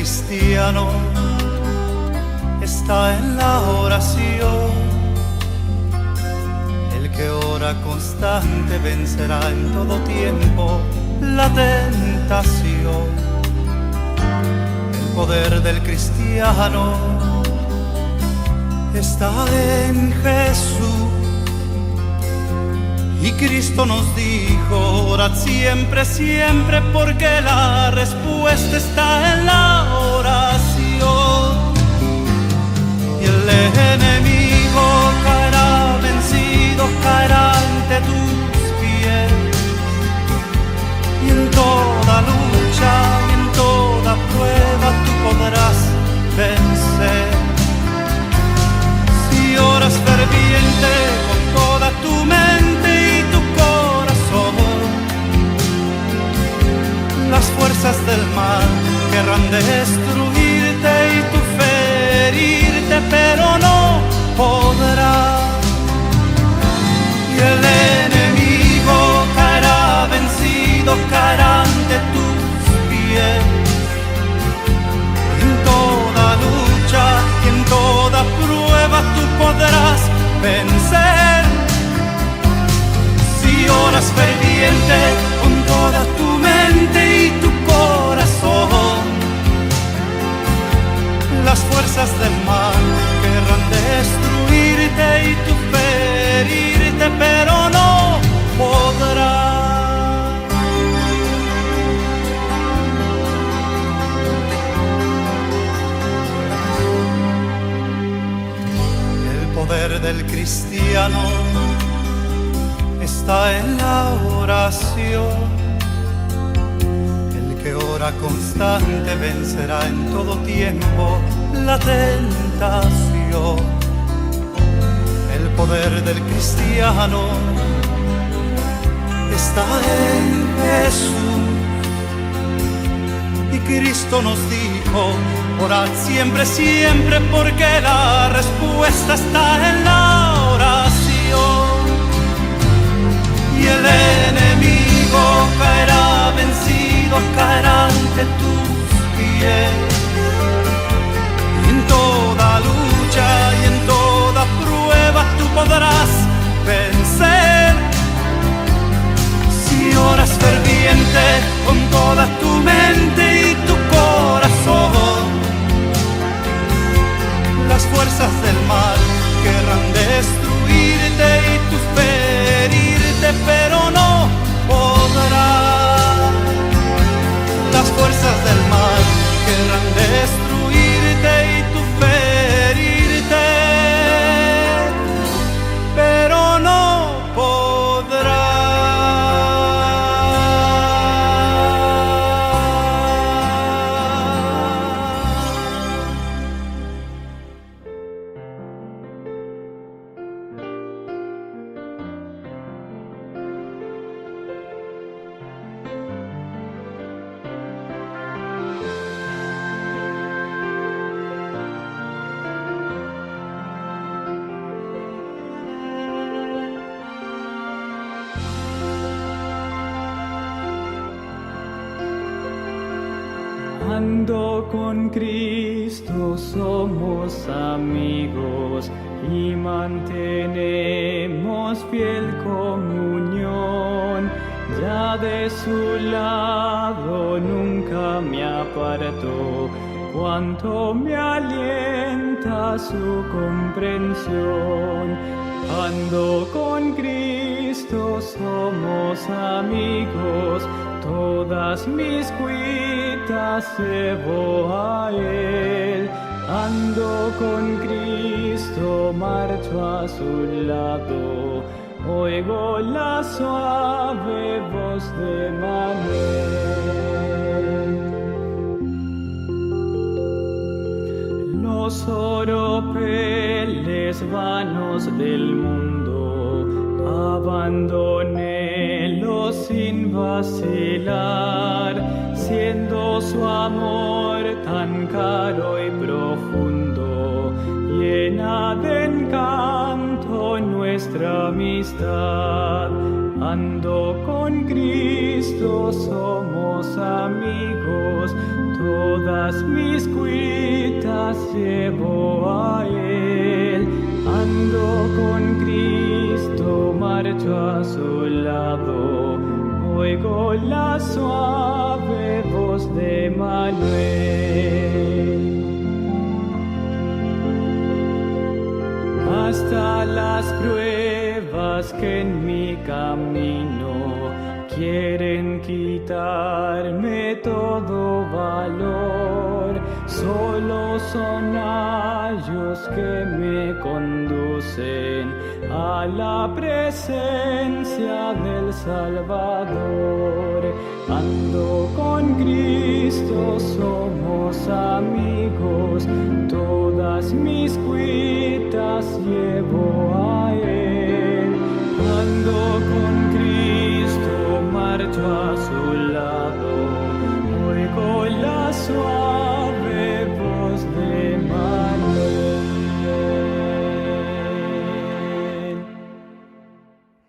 cristiano está en la oración. El que ora constante vencerá en todo tiempo la tentación. El poder del cristiano está en Jesús. Y Cristo nos dijo, orad siempre, siempre, porque la respuesta está en la oración. Y el enemigo caerá vencido, caerá ante tus pies. Y en toda lucha y en toda prueba tú podrás vencer. Si oras ferviente con toda tu mente y tu corazón, las fuerzas del mal querrán destruirte y tú ferirte, pero no podrás. Y el enemigo caerá vencido, caerá ante tus pies. En toda lucha y en toda prueba tú podrás vencer. Si oras ferviente con toda tu mente y tu corazón, las fuerzas del mal querrán destruirte y tú ferirte, pero no podrás. El poder del cristiano está en la oración. El que ora constante vencerá en todo tiempo la tentación. El poder del cristiano está en Jesús. Y Cristo nos dijo, orad siempre, siempre, porque la respuesta está en la oración. Y el enemigo caerá vencido, caerá ante tus pies. Y en toda lucha y en toda prueba tú podrás vencer. Si oras ferviente con toda tu mente y tu corazón, las fuerzas del mal querrán destruirte y tú ferirte, pero no podrás. Las fuerzas del mal querrán destruirte y tú ferirte, pero no podrás. Ando con Cristo, somos amigos y mantenemos fiel comunión. Ya de su lado nunca me aparto, cuanto me alienta su comprensión. Ando con Cristo, somos amigos, todas mis cuitas llevo a Él. Ando con Cristo, marcho a su lado, oigo la suave voz de Manuel. Los oropeles vanos del mundo abandonélos sin vacilar, siendo su amor tan caro y profundo, llena de encanto nuestra amistad. Ando con Cristo, somos amigos, todas mis cuitas llevo a Él. Ando con Cristo, marcho a su lado, oigo la suave voz de Manuel. Hasta las pruebas que en mi camino quieren quitarme todo valor, solo son ayos que me conducen a la presencia del Salvador. Ando con Cristo, somos amigos, todas mis cuitas llevo a Él. Ando con Cristo, marcho a su lado, oigo la suave voz de Manuel.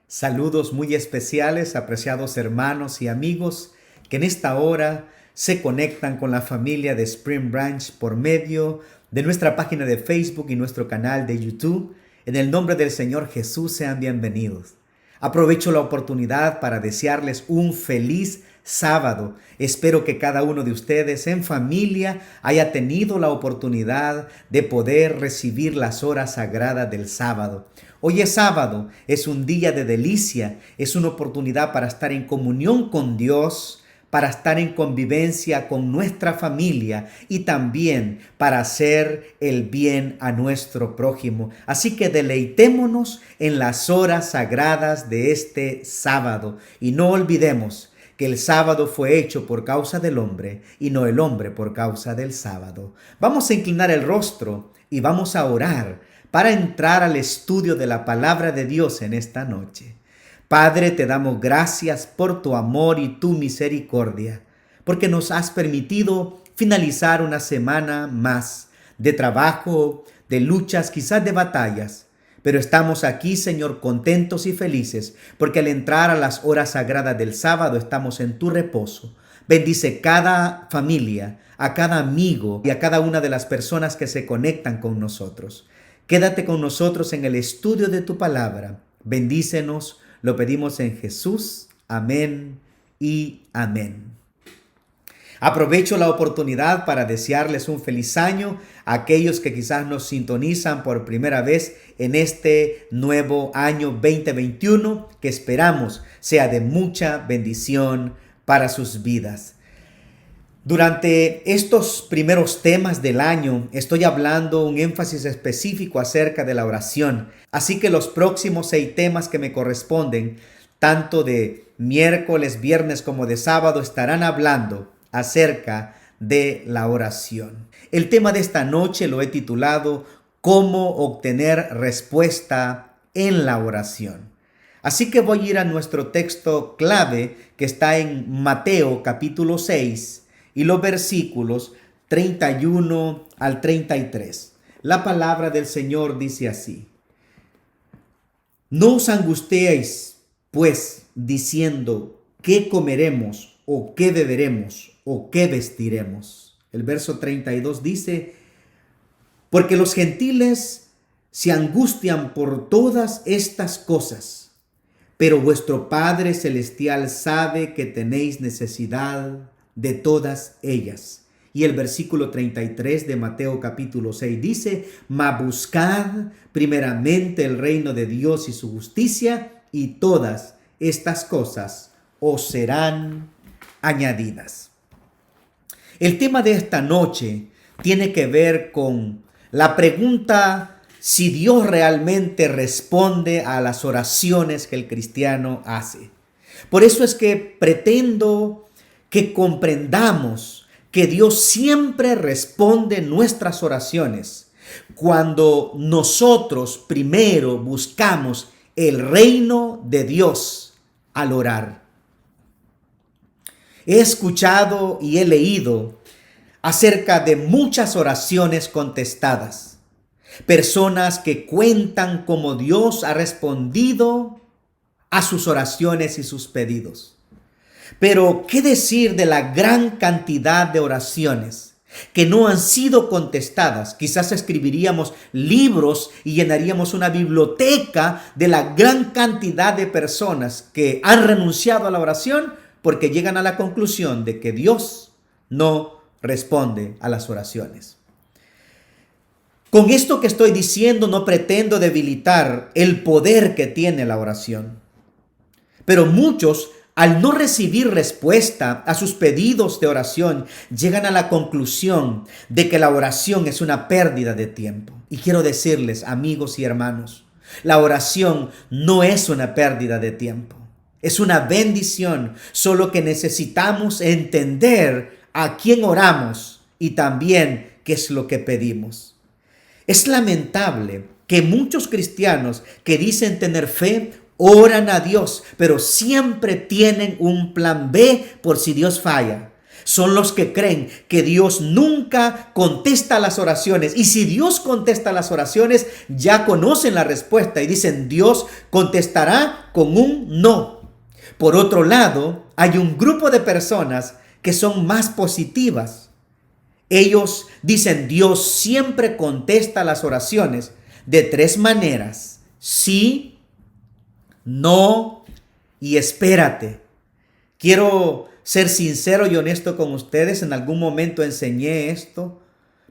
Saludos muy especiales, apreciados hermanos y amigos que en esta hora se conectan con la familia de Spring Branch por medio de nuestra página de Facebook y nuestro canal de YouTube. En el nombre del Señor Jesús, sean bienvenidos. Aprovecho la oportunidad para desearles un feliz sábado. Espero que cada uno de ustedes en familia haya tenido la oportunidad de poder recibir las horas sagradas del sábado. Hoy es sábado, es un día de delicia, es una oportunidad para estar en comunión con Dios, para estar en convivencia con nuestra familia y también para hacer el bien a nuestro prójimo. Así que deleitémonos en las horas sagradas de este sábado y no olvidemos que el sábado fue hecho por causa del hombre y no el hombre por causa del sábado. Vamos a inclinar el rostro y vamos a orar para entrar al estudio de la palabra de Dios en esta noche. Padre, te damos gracias por tu amor y tu misericordia, porque nos has permitido finalizar una semana más de trabajo, de luchas, quizás de batallas. Pero estamos aquí, Señor, contentos y felices, porque al entrar a las horas sagradas del sábado estamos en tu reposo. Bendice cada familia, a cada amigo y a cada una de las personas que se conectan con nosotros. Quédate con nosotros en el estudio de tu palabra. Bendícenos. Lo pedimos en Jesús. Amén y amén. Aprovecho la oportunidad para desearles un feliz año a aquellos que quizás nos sintonizan por primera vez en este nuevo año 2021, que esperamos sea de mucha bendición para sus vidas. Durante estos primeros temas del año estoy hablando un énfasis específico acerca de la oración. Así que los próximos 6 temas que me corresponden, tanto de miércoles, viernes como de sábado, estarán hablando acerca de la oración. El tema de esta noche lo he titulado ¿Cómo obtener respuesta en la oración? Así que voy a ir a nuestro texto clave que está en Mateo capítulo 6 y los versículos 31 al 33. La palabra del Señor dice así: No os angustiéis, pues, diciendo, ¿qué comeremos, o qué beberemos, o qué vestiremos? El verso 32 dice, porque los gentiles se angustian por todas estas cosas, pero vuestro Padre Celestial sabe que tenéis necesidad de todas ellas. Y el versículo 33 de Mateo capítulo 6 dice, mas buscad primeramente el reino de Dios y su justicia, y todas estas cosas os serán añadidas. El tema de esta noche tiene que ver con la pregunta si Dios realmente responde a las oraciones que el cristiano hace. Por eso es que pretendo que comprendamos que Dios siempre responde nuestras oraciones cuando nosotros primero buscamos el reino de Dios al orar. He escuchado y he leído acerca de muchas oraciones contestadas. Personas que cuentan cómo Dios ha respondido a sus oraciones y sus pedidos. Pero, ¿qué decir de la gran cantidad de oraciones que no han sido contestadas? Quizás escribiríamos libros y llenaríamos una biblioteca de la gran cantidad de personas que han renunciado a la oración porque llegan a la conclusión de que Dios no responde a las oraciones. Con esto que estoy diciendo no pretendo debilitar el poder que tiene la oración. Pero muchos, al no recibir respuesta a sus pedidos de oración, llegan a la conclusión de que la oración es una pérdida de tiempo. Y quiero decirles, amigos y hermanos, la oración no es una pérdida de tiempo. Es una bendición, solo que necesitamos entender a quién oramos y también qué es lo que pedimos. Es lamentable que muchos cristianos que dicen tener fe oran a Dios, pero siempre tienen un plan B por si Dios falla. Son los que creen que Dios nunca contesta las oraciones. Y si Dios contesta las oraciones, ya conocen la respuesta y dicen Dios contestará con un no. Por otro lado, hay un grupo de personas que son más positivas. Ellos dicen Dios siempre contesta las oraciones de 3 maneras: sí, no y espérate. Quiero ser sincero y honesto con ustedes. En algún momento enseñé esto,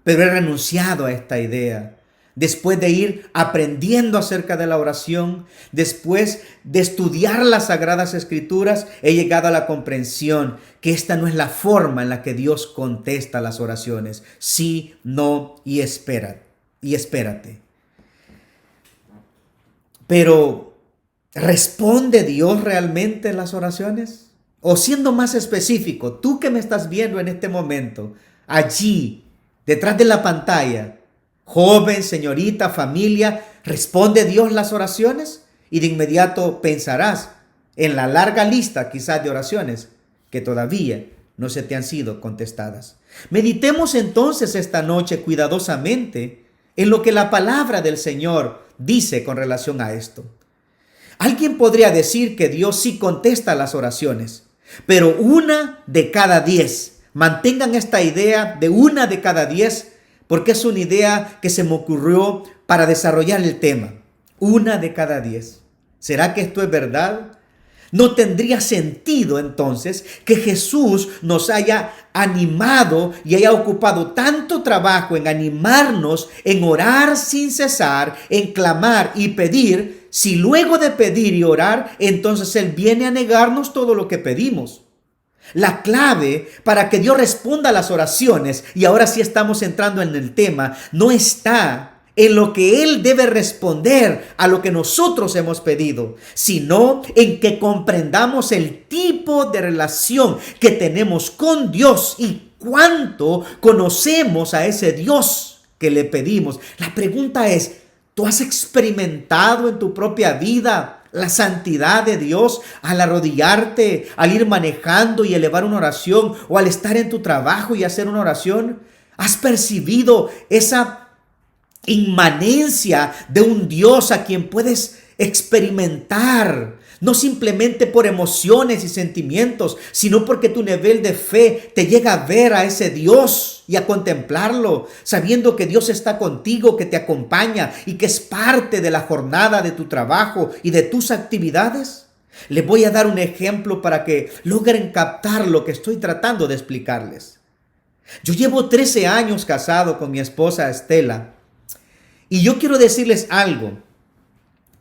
pero he renunciado a esta idea. Después de ir aprendiendo acerca de la oración, después de estudiar las Sagradas Escrituras, he llegado a la comprensión que esta no es la forma en la que Dios contesta las oraciones. Sí, no y espérate. Pero, ¿responde Dios realmente en las oraciones? O siendo más específico, tú que me estás viendo en este momento, allí, detrás de la pantalla, joven, señorita, familia, ¿responde Dios las oraciones? Y de inmediato pensarás en la larga lista quizás de oraciones que todavía no se te han sido contestadas. Meditemos entonces esta noche cuidadosamente en lo que la palabra del Señor dice con relación a esto. Alguien podría decir que Dios sí contesta las oraciones, pero 1 de cada 10. Mantengan esta idea de 1 de cada 10, porque es una idea que se me ocurrió para desarrollar el tema. 1 de cada 10. ¿Será que esto es verdad? No tendría sentido entonces que Jesús nos haya animado y haya ocupado tanto trabajo en animarnos, en orar sin cesar, en clamar y pedir, si luego de pedir y orar, entonces Él viene a negarnos todo lo que pedimos. La clave para que Dios responda a las oraciones, y ahora sí estamos entrando en el tema, no está en lo que Él debe responder a lo que nosotros hemos pedido, sino en que comprendamos el tipo de relación que tenemos con Dios y cuánto conocemos a ese Dios que le pedimos. La pregunta es, ¿tú has experimentado en tu propia vida la santidad de Dios al arrodillarte, al ir manejando y elevar una oración, o al estar en tu trabajo y hacer una oración? ¿Has percibido esa inmanencia de un Dios a quien puedes experimentar, no simplemente por emociones y sentimientos, sino porque tu nivel de fe te llega a ver a ese Dios y a contemplarlo, sabiendo que Dios está contigo, que te acompaña y que es parte de la jornada de tu trabajo y de tus actividades? Les voy a dar un ejemplo para que logren captar lo que estoy tratando de explicarles. Yo llevo 13 años casado con mi esposa Estela, y yo quiero decirles algo.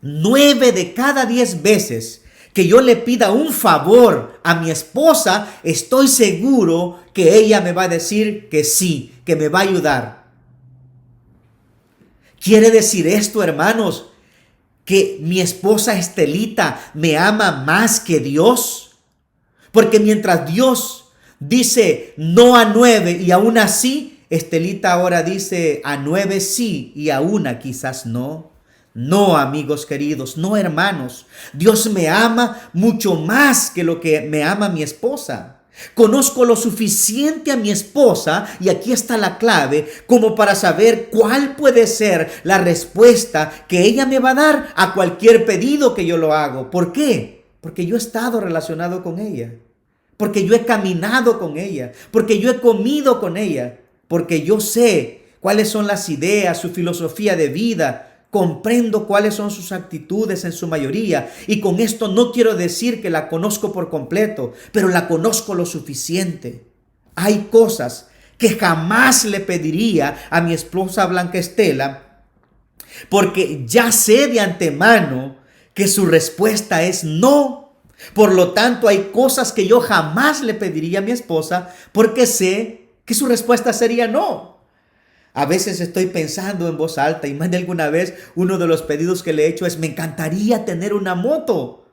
9 de cada 10 veces que yo le pida un favor a mi esposa, estoy seguro que ella me va a decir que sí, que me va a ayudar. ¿Quiere decir esto, hermanos, que mi esposa Estelita me ama más que Dios? Porque mientras Dios dice no a 9 y aún así, Estelita ahora dice a 9 sí y a 1 quizás no. No, amigos queridos, no, hermanos. Dios me ama mucho más que lo que me ama mi esposa. Conozco lo suficiente a mi esposa, y aquí está la clave, como para saber cuál puede ser la respuesta que ella me va a dar a cualquier pedido que yo lo hago. ¿Por qué? Porque yo he estado relacionado con ella. porque yo he caminado con ella, porque yo he comido con ella, porque yo sé cuáles son las ideas, su filosofía de vida, comprendo cuáles son sus actitudes en su mayoría. Y con esto no quiero decir que la conozco por completo, pero la conozco lo suficiente. Hay cosas que jamás le pediría a mi esposa Blanca Estela, porque ya sé de antemano que su respuesta es no. Por lo tanto, hay cosas que yo jamás le pediría a mi esposa porque sé que su respuesta sería no. A veces estoy pensando en voz alta y más de alguna vez uno de los pedidos que le he hecho es: me encantaría tener una moto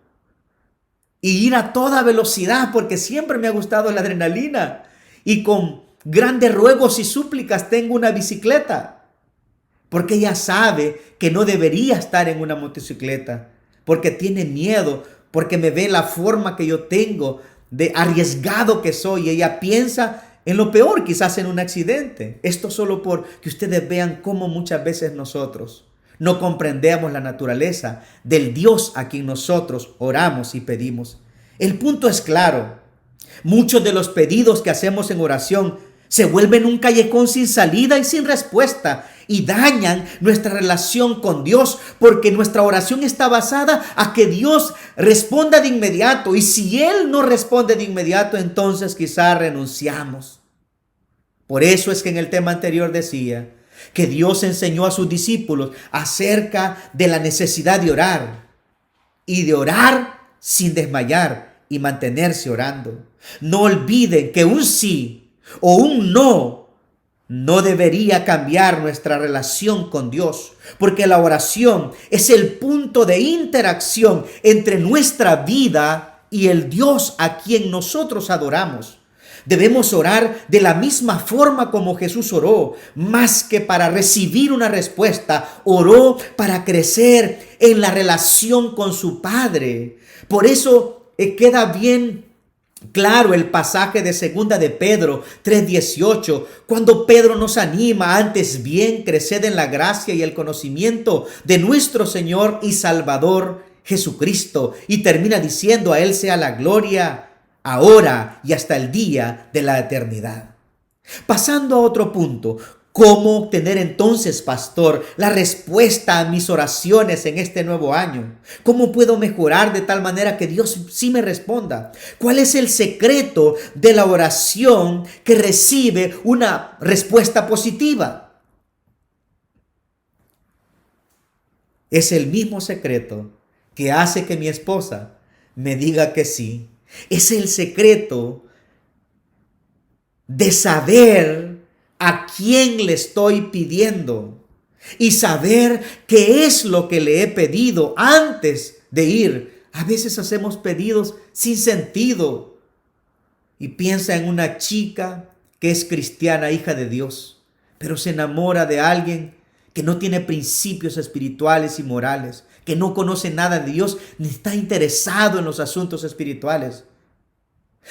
y ir a toda velocidad porque siempre me ha gustado la adrenalina, y con grandes ruegos y súplicas tengo una bicicleta, porque ella sabe que no debería estar en una motocicleta, porque tiene miedo, porque me ve la forma que yo tengo, de arriesgado que soy. Ella piensa en lo peor, quizás en un accidente. Esto solo por que ustedes vean cómo muchas veces nosotros no comprendemos la naturaleza del Dios a quien nosotros oramos y pedimos. El punto es claro. Muchos de los pedidos que hacemos en oración se vuelven un callejón sin salida y sin respuesta, y dañan nuestra relación con Dios, porque nuestra oración está basada a que Dios responda de inmediato, y si Él no responde de inmediato, entonces quizás renunciamos. Por eso es que en el tema anterior decía que Dios enseñó a sus discípulos acerca de la necesidad de orar, y de orar sin desmayar y mantenerse orando. No olviden que un sí o un no debería cambiar nuestra relación con Dios, porque la oración es el punto de interacción entre nuestra vida y el Dios a quien nosotros adoramos. Debemos orar de la misma forma como Jesús oró. Más que para recibir una respuesta, oró para crecer en la relación con su Padre. Por eso queda bien claro el pasaje de 2 de Pedro 3:18, cuando Pedro nos anima: antes bien, creced en la gracia y el conocimiento de nuestro Señor y Salvador Jesucristo. Y termina diciendo: a Él sea la gloria ahora y hasta el día de la eternidad. Pasando a otro punto: ¿cómo obtener entonces, pastor, la respuesta a mis oraciones en este nuevo año? ¿Cómo puedo mejorar de tal manera que Dios sí me responda? ¿Cuál es el secreto de la oración que recibe una respuesta positiva? Es el mismo secreto que hace que mi esposa me diga que sí. Es el secreto de saber a quién le estoy pidiendo y saber qué es lo que le he pedido antes de ir. A veces hacemos pedidos sin sentido. Y piensa en una chica que es cristiana, hija de Dios, pero se enamora de alguien que no tiene principios espirituales y morales, que no conoce nada de Dios, ni está interesado en los asuntos espirituales.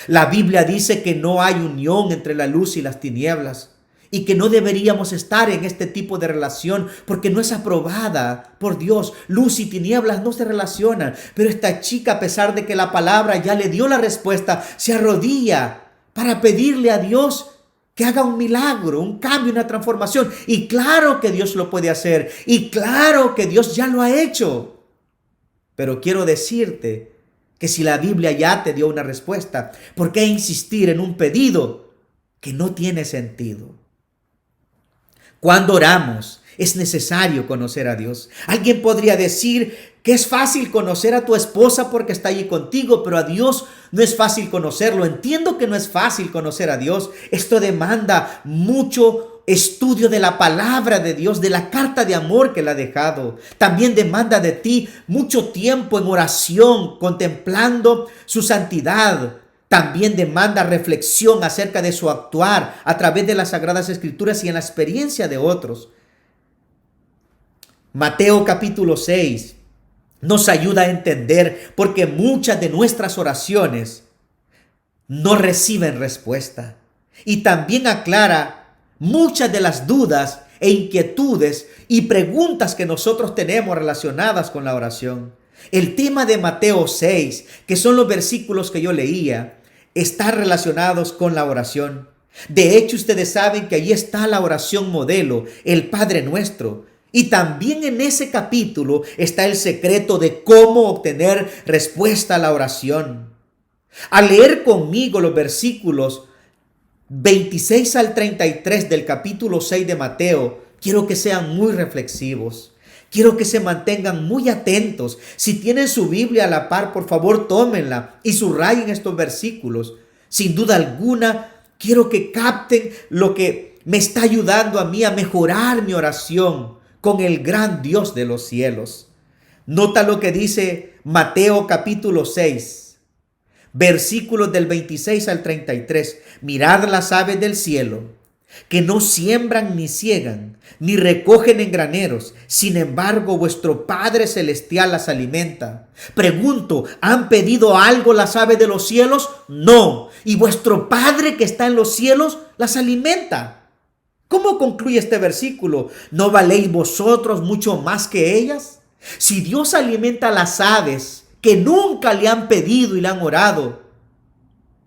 La Biblia dice que no hay unión entre la luz y las tinieblas, y que no deberíamos estar en este tipo de relación porque no es aprobada por Dios. Luz y tinieblas no se relacionan. Pero esta chica, a pesar de que la palabra ya le dio la respuesta, se arrodilla para pedirle a Dios que haga un milagro, un cambio, una transformación. Y claro que Dios lo puede hacer. Y claro que Dios ya lo ha hecho. Pero quiero decirte que si la Biblia ya te dio una respuesta, ¿por qué insistir en un pedido que no tiene sentido? Cuando oramos, es necesario conocer a Dios. Alguien podría decir que es fácil conocer a tu esposa porque está allí contigo, pero a Dios no es fácil conocerlo. Entiendo que no es fácil conocer a Dios. Esto demanda mucho estudio de la palabra de Dios, de la carta de amor que Él ha dejado. También demanda de ti mucho tiempo en oración, contemplando su santidad. También demanda reflexión acerca de su actuar a través de las Sagradas Escrituras y en la experiencia de otros. Mateo capítulo 6 nos ayuda a entender por qué muchas de nuestras oraciones no reciben respuesta. Y también aclara muchas de las dudas e inquietudes y preguntas que nosotros tenemos relacionadas con la oración. El tema de Mateo 6, que son los versículos que yo leía, están relacionados con la oración. De hecho, ustedes saben que allí está la oración modelo, el Padre Nuestro. Y también en ese capítulo está el secreto de cómo obtener respuesta a la oración. Al leer conmigo los versículos 26 al 33 del capítulo 6 de Mateo, quiero que sean muy reflexivos. Quiero que se mantengan muy atentos. Si tienen su Biblia a la par, por favor, tómenla y subrayen estos versículos. Sin duda alguna, quiero que capten lo que me está ayudando a mí a mejorar mi oración con el gran Dios de los cielos. Nota lo que dice Mateo capítulo 6, versículos del 26 al 33. Mirad las aves del cielo, que no siembran ni ciegan, ni recogen en graneros. Sin embargo, vuestro Padre Celestial las alimenta. Pregunto, ¿han pedido algo las aves de los cielos? No. Y vuestro Padre que está en los cielos las alimenta. ¿Cómo concluye este versículo? ¿No valéis vosotros mucho más que ellas? Si Dios alimenta a las aves que nunca le han pedido y le han orado,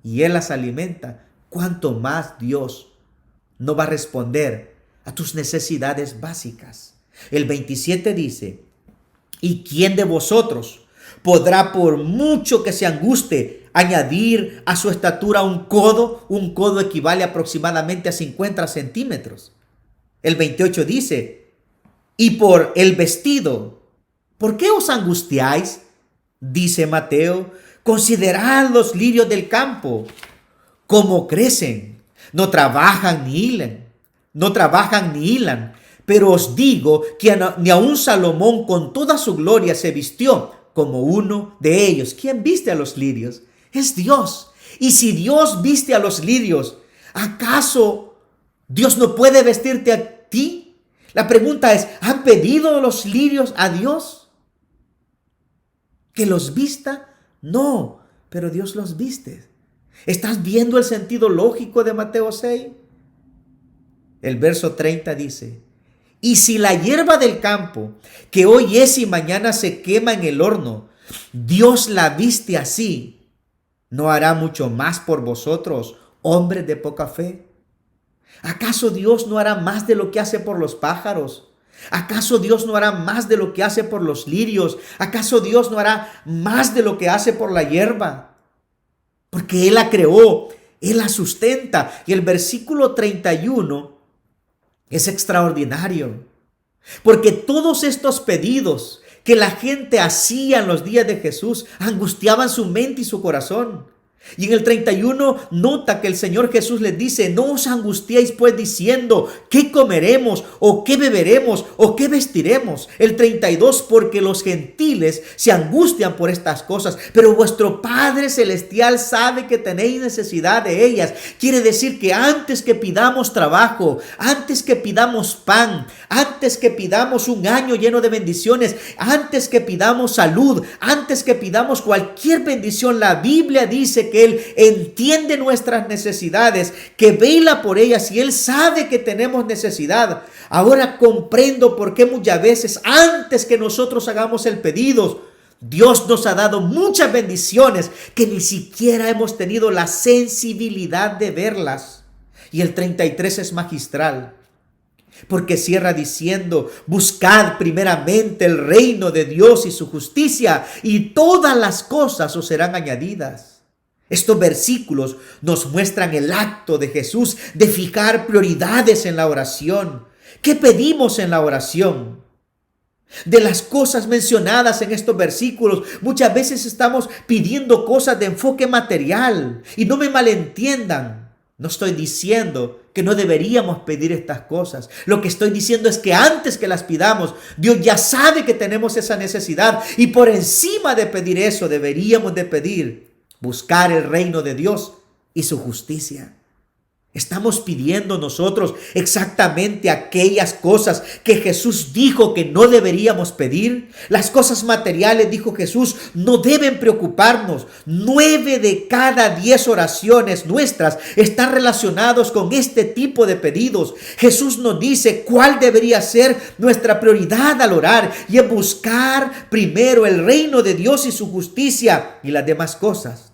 y Él las alimenta, ¿cuánto más Dios no va a responder a tus necesidades básicas? El 27 dice, ¿y quién de vosotros podrá, por mucho que se anguste, añadir a su estatura un codo? Un codo equivale aproximadamente a 50 centímetros. El 28 dice, y por el vestido, ¿por qué os angustiáis? Dice Mateo, considerad los lirios del campo, cómo crecen. No trabajan ni hilan, pero os digo que ni aun Salomón con toda su gloria se vistió como uno de ellos. ¿Quién viste a los lirios? Es Dios. Y si Dios viste a los lirios, ¿acaso Dios no puede vestirte a ti? La pregunta es, ¿han pedido los lirios a Dios que los vista? No, pero Dios los viste. ¿Estás viendo el sentido lógico de Mateo 6? El verso 30 dice, y si la hierba del campo, que hoy es y mañana se quema en el horno, Dios la viste así, ¿no hará mucho más por vosotros, hombres de poca fe? ¿Acaso Dios no hará más de lo que hace por los pájaros? ¿Acaso Dios no hará más de lo que hace por los lirios? ¿Acaso Dios no hará más de lo que hace por la hierba? Porque Él la creó, Él la sustenta. Y el versículo 31 es extraordinario. Porque todos estos pedidos que la gente hacía en los días de Jesús angustiaban su mente y su corazón. Y en el 31 nota que el Señor Jesús les dice, no os angustiéis pues diciendo, ¿qué comeremos? ¿O qué beberemos? ¿O qué vestiremos? El 32, porque los gentiles se angustian por estas cosas, pero vuestro Padre Celestial sabe que tenéis necesidad de ellas. Quiere decir que antes que pidamos trabajo, antes que pidamos pan, antes que pidamos un año lleno de bendiciones, antes que pidamos salud, antes que pidamos cualquier bendición, la Biblia dice que Él entiende nuestras necesidades, que vela por ellas y Él sabe que tenemos necesidad. Ahora comprendo por qué muchas veces antes que nosotros hagamos el pedido, Dios nos ha dado muchas bendiciones que ni siquiera hemos tenido la sensibilidad de verlas. Y el 33 es magistral, porque cierra diciendo, buscad primeramente el reino de Dios y su justicia, y todas las cosas os serán añadidas. Estos versículos nos muestran el acto de Jesús de fijar prioridades en la oración. ¿Qué pedimos en la oración? De las cosas mencionadas en estos versículos, muchas veces estamos pidiendo cosas de enfoque material. Y no me malentiendan, no estoy diciendo que no deberíamos pedir estas cosas. Lo que estoy diciendo es que antes que las pidamos, Dios ya sabe que tenemos esa necesidad. Y por encima de pedir eso, deberíamos de pedir buscar el reino de Dios y su justicia. Estamos pidiendo nosotros exactamente aquellas cosas que Jesús dijo que no deberíamos pedir. Las cosas materiales, dijo Jesús, no deben preocuparnos. 9 de cada 10 oraciones nuestras están relacionados con este tipo de pedidos. Jesús nos dice cuál debería ser nuestra prioridad al orar, y es buscar primero el reino de Dios y su justicia, y las demás cosas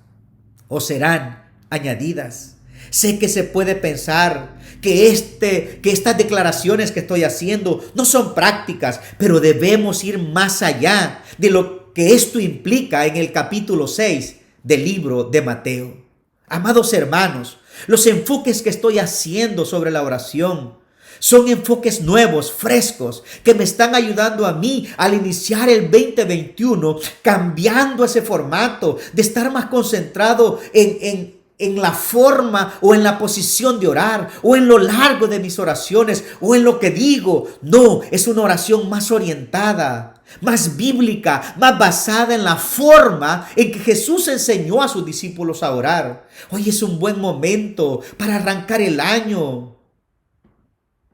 os serán añadidas. Sé que se puede pensar que estas declaraciones que estoy haciendo no son prácticas, pero debemos ir más allá de lo que esto implica en el capítulo 6 del libro de Mateo. Amados hermanos, los enfoques que estoy haciendo sobre la oración son enfoques nuevos, frescos, que me están ayudando a mí al iniciar el 2021, cambiando ese formato de estar más concentrado en la forma o en la posición de orar o en lo largo de mis oraciones o en lo que digo. No, es una oración más orientada, más bíblica, más basada en la forma en que Jesús enseñó a sus discípulos a orar. Hoy es un buen momento para arrancar el año,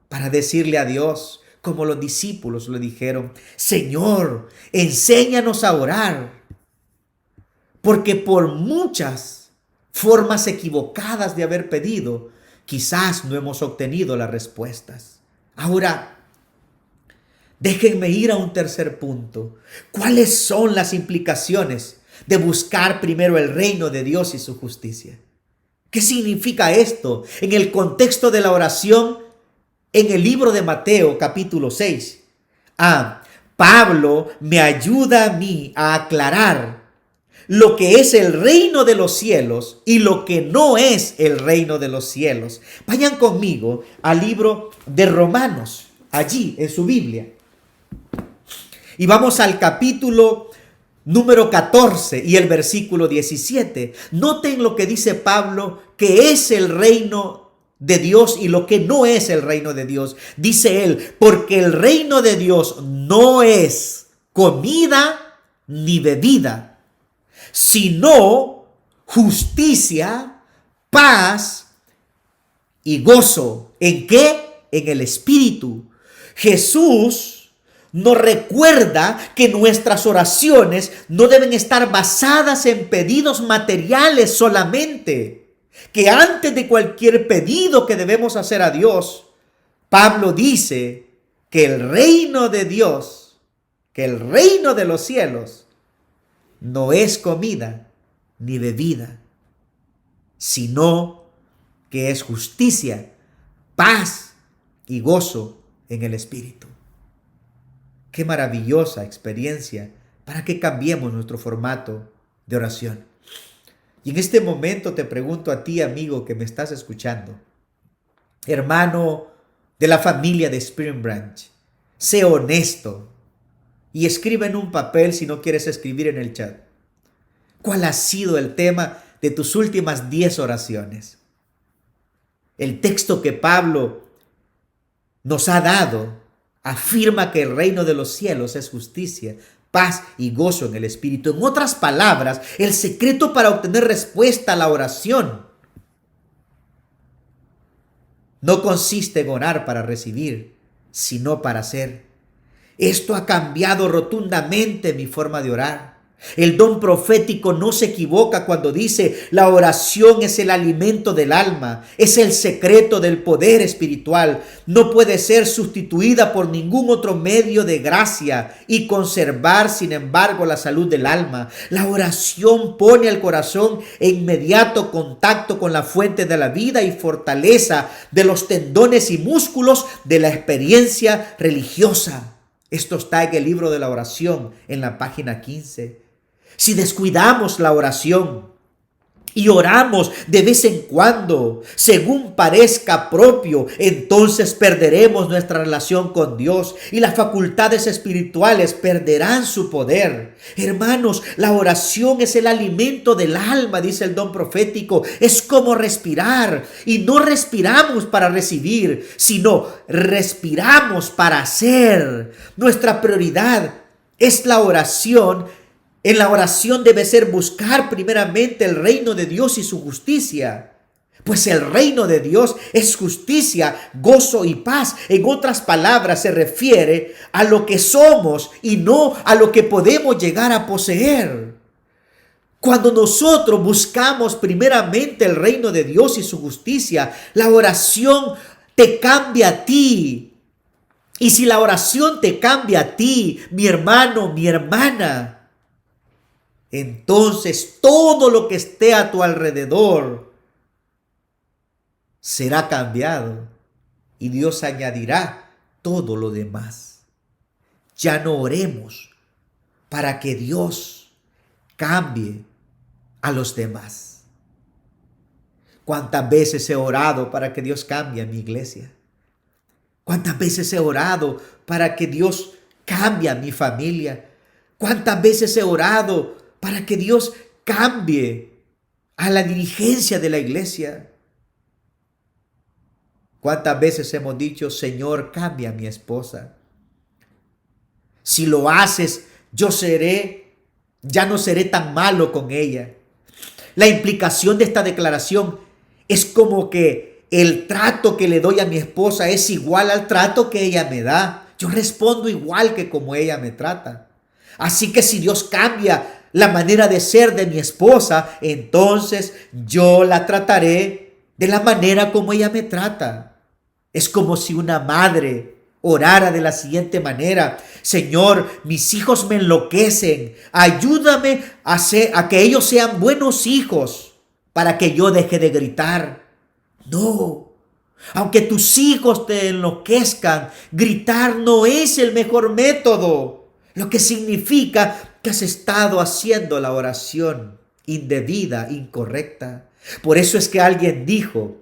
para decirle a Dios, como los discípulos le dijeron: Señor, enséñanos a orar, porque por muchas formas equivocadas de haber pedido, quizás no hemos obtenido las respuestas. Ahora, déjenme ir a un tercer punto. ¿Cuáles son las implicaciones de buscar primero el reino de Dios y su justicia? ¿Qué significa esto en el contexto de la oración en el libro de Mateo capítulo 6? Pablo me ayuda a mí a aclarar lo que es el reino de los cielos y lo que no es el reino de los cielos. Vayan conmigo al libro de Romanos, allí en su Biblia. Y vamos al capítulo número 14 y el versículo 17. Noten lo que dice Pablo, que es el reino de Dios y lo que no es el reino de Dios. Dice él: porque el reino de Dios no es comida ni bebida, sino justicia, paz y gozo. ¿En qué? En el Espíritu. Jesús nos recuerda que nuestras oraciones no deben estar basadas en pedidos materiales solamente, que antes de cualquier pedido que debemos hacer a Dios, Pablo dice que el reino de Dios, que el reino de los cielos, no es comida ni bebida, sino que es justicia, paz y gozo en el Espíritu. Qué maravillosa experiencia para que cambiemos nuestro formato de oración. Y en este momento te pregunto a ti, amigo, que me estás escuchando, hermano de la familia de Spring Branch, sé honesto y escribe en un papel, si no quieres escribir en el chat, ¿cuál ha sido el tema de tus últimas 10 oraciones? El texto que Pablo nos ha dado afirma que el reino de los cielos es justicia, paz y gozo en el Espíritu. En otras palabras, el secreto para obtener respuesta a la oración no consiste en orar para recibir, sino para hacer. Esto ha cambiado rotundamente mi forma de orar. El don profético no se equivoca cuando dice: la oración es el alimento del alma, es el secreto del poder espiritual. No puede ser sustituida por ningún otro medio de gracia y conservar, sin embargo, la salud del alma. La oración pone al corazón en inmediato contacto con la fuente de la vida y fortaleza de los tendones y músculos de la experiencia religiosa. Esto está en el libro de la oración, en la página 15. Si descuidamos la oración y oramos de vez en cuando, según parezca propio, entonces perderemos nuestra relación con Dios y las facultades espirituales perderán su poder. Hermanos, la oración es el alimento del alma, dice el don profético. Es como respirar, y no respiramos para recibir, sino respiramos para hacer. Nuestra prioridad es la oración. En la oración debe ser buscar primeramente el reino de Dios y su justicia. Pues el reino de Dios es justicia, gozo y paz. En otras palabras, se refiere a lo que somos y no a lo que podemos llegar a poseer. Cuando nosotros buscamos primeramente el reino de Dios y su justicia, la oración te cambia a ti. Y si la oración te cambia a ti, mi hermano, mi hermana, entonces todo lo que esté a tu alrededor será cambiado y Dios añadirá todo lo demás. Ya no oremos para que Dios cambie a los demás. ¿Cuántas veces he orado para que Dios cambie a mi iglesia? ¿Cuántas veces he orado para que Dios cambie a mi familia? ¿Cuántas veces he orado para que Dios cambie a la dirigencia de la iglesia? ¿Cuántas veces hemos dicho, Señor, cambia a mi esposa? Si lo haces, ya no seré tan malo con ella. La implicación de esta declaración es como que el trato que le doy a mi esposa es igual al trato que ella me da. Yo respondo igual que como ella me trata. Así que si Dios cambia la manera de ser de mi esposa, entonces yo la trataré de la manera como ella me trata. Es como si una madre orara de la siguiente manera: Señor, mis hijos me enloquecen. Ayúdame a que ellos sean buenos hijos para que yo deje de gritar. No, aunque tus hijos te enloquezcan, gritar no es el mejor método. Lo que significa que has estado haciendo la oración indebida, incorrecta. Por eso es que alguien dijo: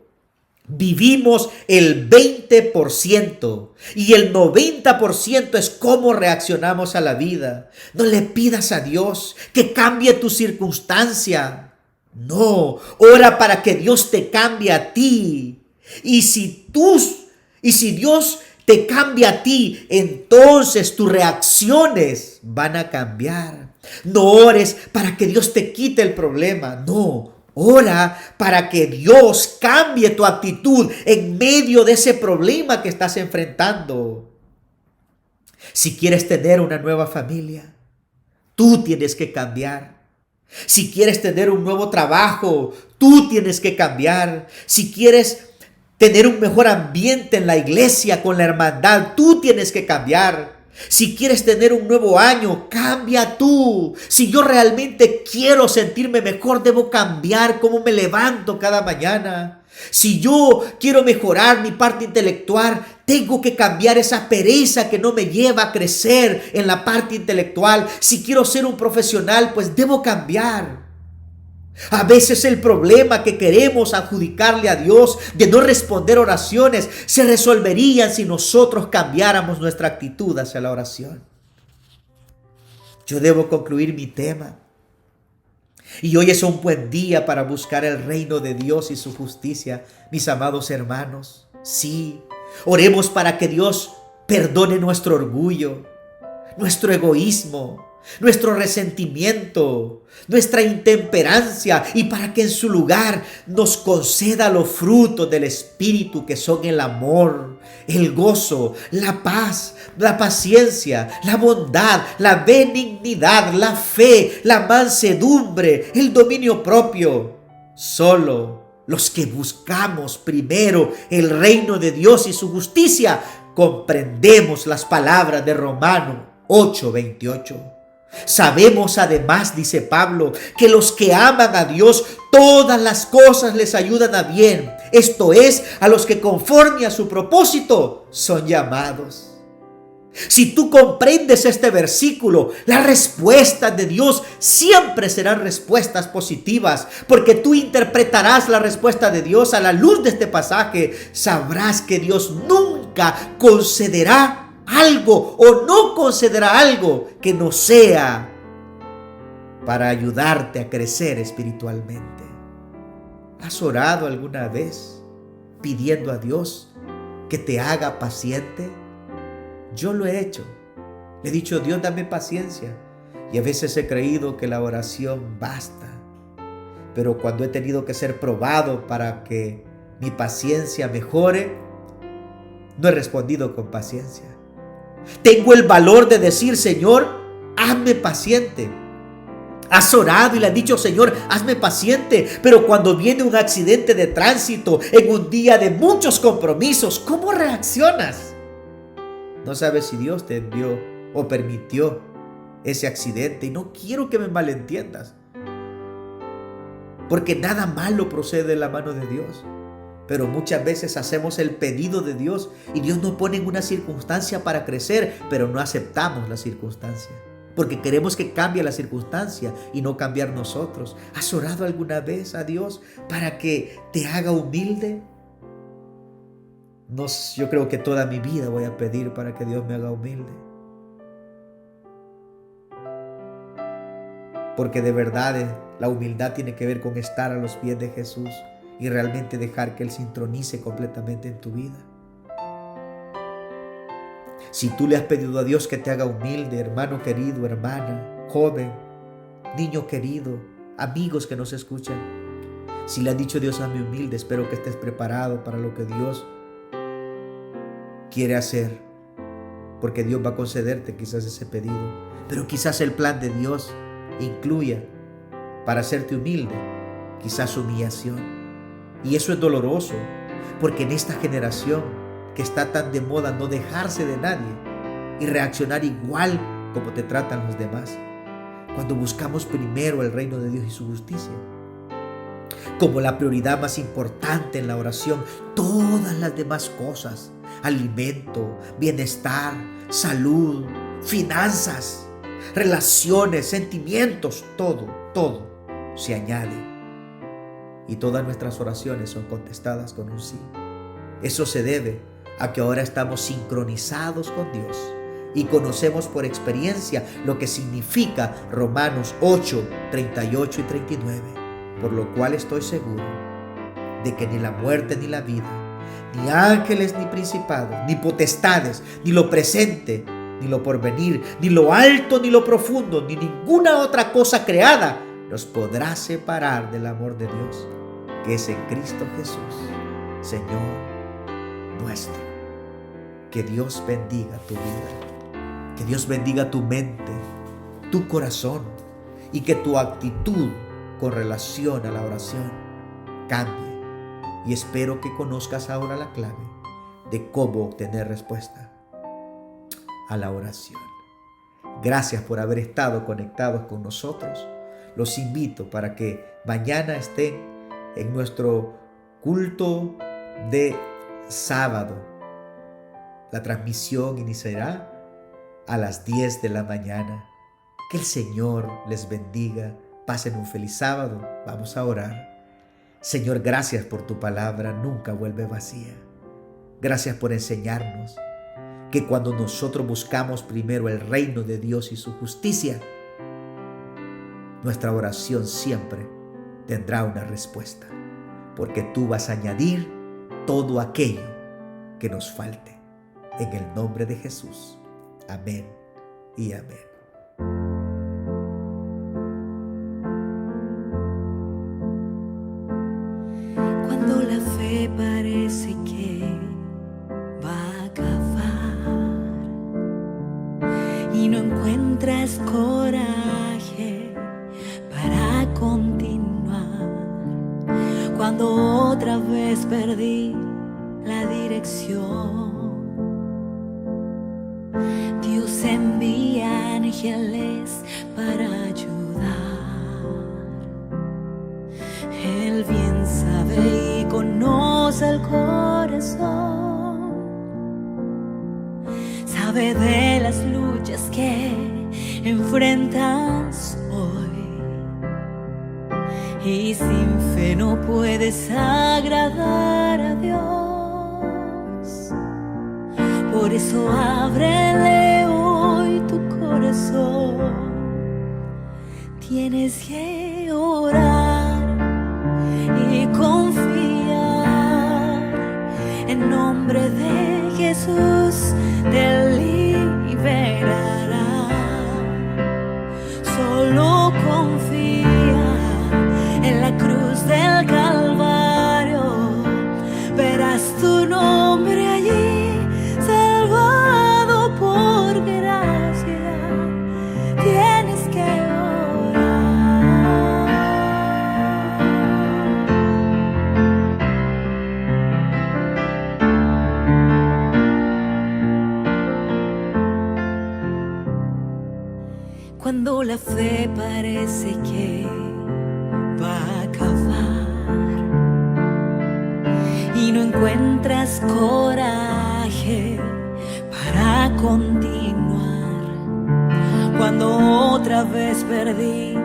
vivimos el 20% y el 90% es cómo reaccionamos a la vida. No le pidas a Dios que cambie tu circunstancia. No, ora para que Dios te cambie a ti. Y si Dios te cambia a ti, entonces tus reacciones van a cambiar. No ores para que Dios te quite el problema. No, ora para que Dios cambie tu actitud en medio de ese problema que estás enfrentando. Si quieres tener una nueva familia, tú tienes que cambiar. Si quieres tener un nuevo trabajo, tú tienes que cambiar. Si quieres tener un mejor ambiente en la iglesia con la hermandad, tú tienes que cambiar. Si quieres tener un nuevo año, cambia tú. Si yo realmente quiero sentirme mejor, debo cambiar cómo me levanto cada mañana. Si yo quiero mejorar mi parte intelectual, tengo que cambiar esa pereza que no me lleva a crecer en la parte intelectual. Si quiero ser un profesional, pues debo cambiar. A veces el problema que queremos adjudicarle a Dios de no responder oraciones se resolvería si nosotros cambiáramos nuestra actitud hacia la oración. Yo debo concluir mi tema. Y hoy es un buen día para buscar el reino de Dios y su justicia, mis amados hermanos. Sí, oremos para que Dios perdone nuestro orgullo, nuestro egoísmo, nuestro resentimiento, nuestra intemperancia, y para que en su lugar nos conceda los frutos del Espíritu, que son el amor, el gozo, la paz, la paciencia, la bondad, la benignidad, la fe, la mansedumbre, el dominio propio. Solo los que buscamos primero el reino de Dios y su justicia comprendemos las palabras de Romanos 8:28. Sabemos además, dice Pablo, que los que aman a Dios, todas las cosas les ayudan a bien. Esto es, a los que conforme a su propósito son llamados. Si tú comprendes este versículo, las respuestas de Dios siempre serán respuestas positivas, porque tú interpretarás la respuesta de Dios a la luz de este pasaje. Sabrás que Dios nunca concederá algo o no concederá algo que no sea para ayudarte a crecer espiritualmente. ¿Has orado alguna vez pidiendo a Dios que te haga paciente? Yo lo he hecho. Le he dicho: Dios, dame paciencia. Y a veces he creído que la oración basta. Pero cuando he tenido que ser probado para que mi paciencia mejore, no he respondido con paciencia. Tengo el valor de decir: Señor, hazme paciente. Has orado y le has dicho: Señor, hazme paciente. Pero cuando viene un accidente de tránsito en un día de muchos compromisos, ¿cómo reaccionas? No sabes si Dios te envió o permitió ese accidente. Y no quiero que me malentiendas, porque nada malo procede de la mano de Dios. Pero muchas veces hacemos el pedido de Dios y Dios nos pone en una circunstancia para crecer, pero no aceptamos la circunstancia, porque queremos que cambie la circunstancia y no cambiar nosotros. ¿Has orado alguna vez a Dios para que te haga humilde? No, yo creo que toda mi vida voy a pedir para que Dios me haga humilde. Porque de verdad la humildad tiene que ver con estar a los pies de Jesús y realmente dejar que Él se intronice completamente en tu vida. Si tú le has pedido a Dios que te haga humilde, hermano querido, hermana, joven, niño querido, amigos que nos escuchan, si le has dicho a Dios, hazme humilde, espero que estés preparado para lo que Dios quiere hacer, porque Dios va a concederte quizás ese pedido, pero quizás el plan de Dios incluya para hacerte humilde, quizás humillación. Y eso es doloroso, porque en esta generación que está tan de moda no dejarse de nadie y reaccionar igual como te tratan los demás, cuando buscamos primero el reino de Dios y su justicia como la prioridad más importante en la oración, todas las demás cosas, alimento, bienestar, salud, finanzas, relaciones, sentimientos, todo se añade. Y todas nuestras oraciones son contestadas con un sí. Eso se debe a que ahora estamos sincronizados con Dios y conocemos por experiencia lo que significa Romanos 8, 38 y 39. Por lo cual estoy seguro de que ni la muerte ni la vida, ni ángeles ni principados, ni potestades, ni lo presente, ni lo porvenir, ni lo alto ni lo profundo, ni ninguna otra cosa creada nos podrá separar del amor de Dios, que es en Cristo Jesús, Señor nuestro. Que Dios bendiga tu vida, que Dios bendiga tu mente, tu corazón, y que tu actitud con relación a la oración cambie. Y espero que conozcas ahora la clave de cómo obtener respuesta a la oración. Gracias por haber estado conectados con nosotros. Los invito para que mañana estén en nuestro culto de sábado. La transmisión iniciará a las 10 de la mañana. Que el Señor les bendiga. Pasen un feliz sábado. Vamos a orar. Señor, gracias por tu palabra. Nunca vuelve vacía. Gracias por enseñarnos que cuando nosotros buscamos primero el reino de Dios y su justicia, nuestra oración siempre tendrá una respuesta, porque tú vas a añadir todo aquello que nos falte. En el nombre de Jesús. Amén y amén. Cuando la fe parece que va a acabar y no encuentras coraje para continuar, cuando otra vez perdí la dirección, Dios envía ángeles para ayudar. Él bien sabe y conoce el corazón, sabe de las luchas que enfrentas hoy, y sin fe no puedes agradar a Dios. Por eso ábrele hoy tu corazón. Tienes que orar y confiar. En nombre de Jesús te liberará. Solo confía en la cruz del Calvario. Verás tu nombre allí, salvado por gracia. Tienes que orar. encuentras coraje para continuar, cuando otra vez perdí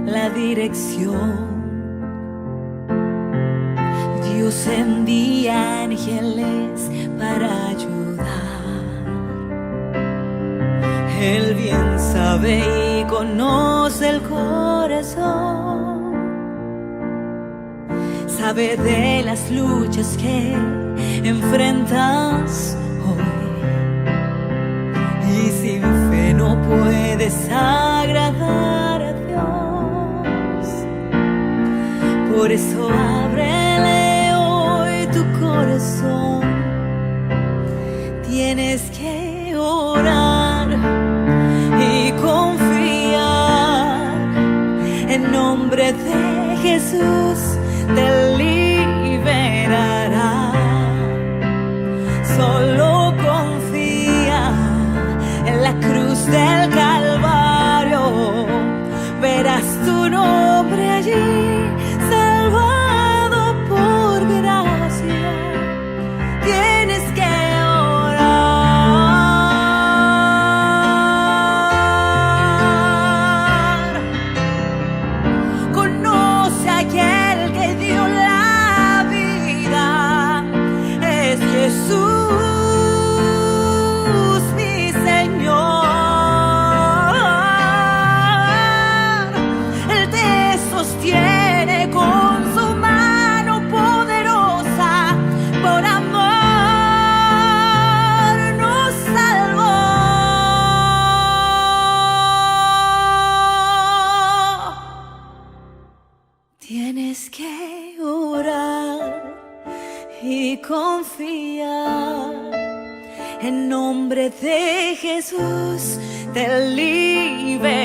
la dirección, Dios envía ángeles para ayudar. Él bien sabe y conoce el corazón, sabe de las luchas que enfrentas hoy, y sin fe no puedes agradar a Dios. Por eso ábrele hoy tu corazón, tienes que orar y confiar. En nombre de Jesús te liberará. Solo confía en la cruz del Calvario, verás tu nombre allí, salvado por gracia. Tienes que orar. Conoce a aquel que dio la vida, es Jesús, mi Señor. Él te sostiene con su mano poderosa, por amor nos salvó. Tienes que orar y confiar. En nombre de Jesús te liberará.